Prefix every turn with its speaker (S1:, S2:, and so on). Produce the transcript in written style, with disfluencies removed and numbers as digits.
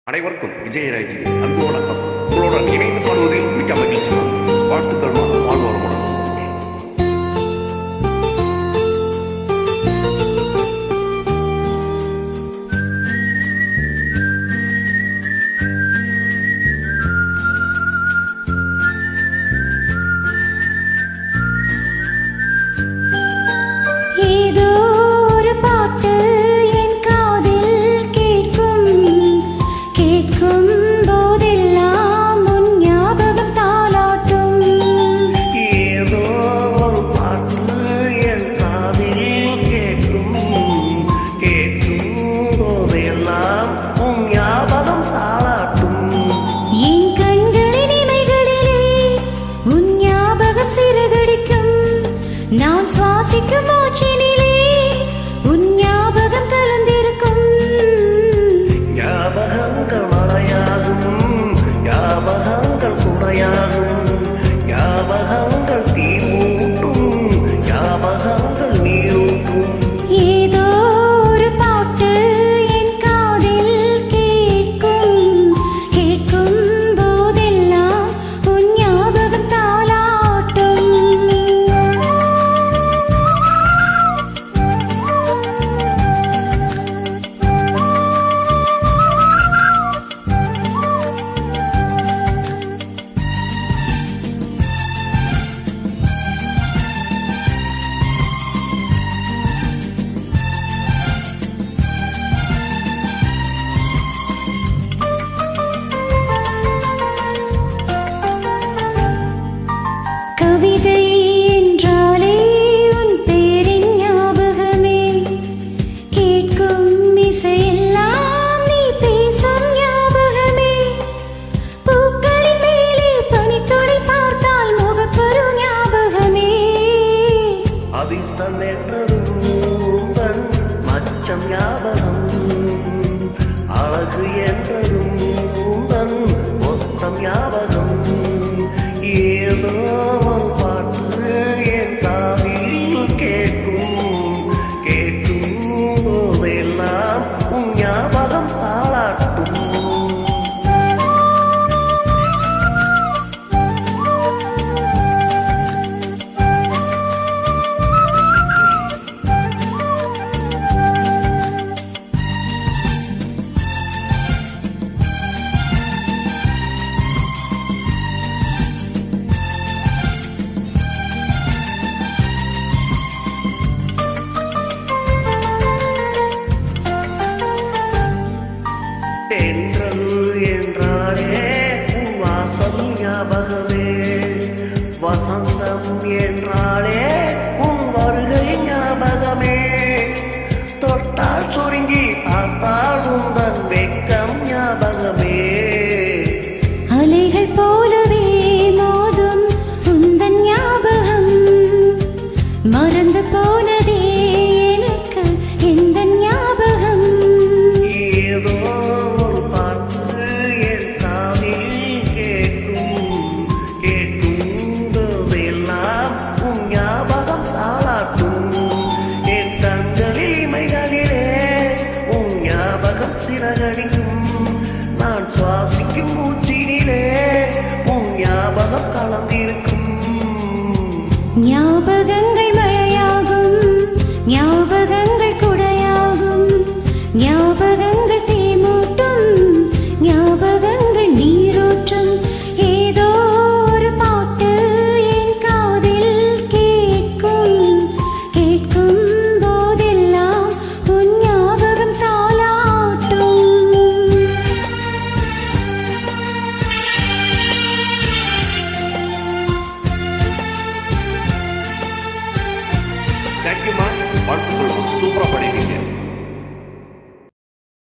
S1: அனைவருக்கும் விஜயராஜி அன்பு வணக்கம். உங்களுடன் இணைந்து பாடுவதில் மிக்க மகிழ்ச்சி. வாழ்த்துக்கள். வாழ்வாரமுடன்.
S2: நான் சுவாசிக்கும் மூச்சினிலே உன் ஞாபகம் கலந்திருக்கும்.
S3: ஞாபகங்கள் மழையாகும், ஞாபகங்கள் குறையாகும், ஞாபகங்கள் தீமூட்டும், ஞாபகங்கள் நீரூட்டும்.
S2: ஏதோ ஒரு பாட்டு என் காதில் கேட்கும், கேட்கும் போதெல்லாம் உன் ஞாபகம் தாலாட்டும். கவிதை என்றாலே உன் பேரின் ஞாபகமே, கேட்கும் இசையெல்லாம் நீ பேசும் ஞாபகமே, பூக்களின் மேலே பனித்துளி பார்த்தால் முகப்பரு ஞாபகமே.
S3: அதிர்ஷ்டம் என்றதும் மச்சம் ஞாபகம், அழகு என்றதும் மொத்தம் ஞாபகம். ஏதோ ஒரு பாட்டு என் காதில் கேட்கும், கேட்கும் போதெல்லாம் உன் ஞாபகம் தாளாட்டும். தென்றல் என்றாலே உன் வாசம் ஞாபகமே, வசந்தம் என்றாலே உன் வருகை ஞாபகமே, தொட்டால் சுருங்கி பார்த்தால் உந்தன் வெட்கம் ஞாபகமே.
S2: அலைகள் போலவே மோதும் உந்தன் ஞாபகம், மறந்து போனதே எனக்கு எந்த ஞாபகம்.
S3: ஏதோ ஒரு பாட்டு என் காதில் கேட்கும், கேட்கும் போதெல்லாம் உன் ஞாபகம் தாளாட்டும். என் கண்களில் இமைகளிலே உன் ஞாபகம் சிறகடிக்கும், நான் சுவாசிக்கும் மூச்சினிலே உன் ஞாபகம் கலந்திருக்கும்.
S2: ஞாபகங்கள் மழையாகும், ஞாபகங்கள் குடையாகும், ஞாபகங்கள் தீமூட்டும், ஞாபகங்கள் நீரூற்றும். ஏதோ ஒரு பாட்டு என் காதில் கேட்கும், கேட்கும் போதெல்லாம் உன் ஞாபகம் தாலாட்டும்.
S1: தேங்க்யூமா. வாழ்த்துக்கள். சூப்பரா பண்ணிருக்கீங்க.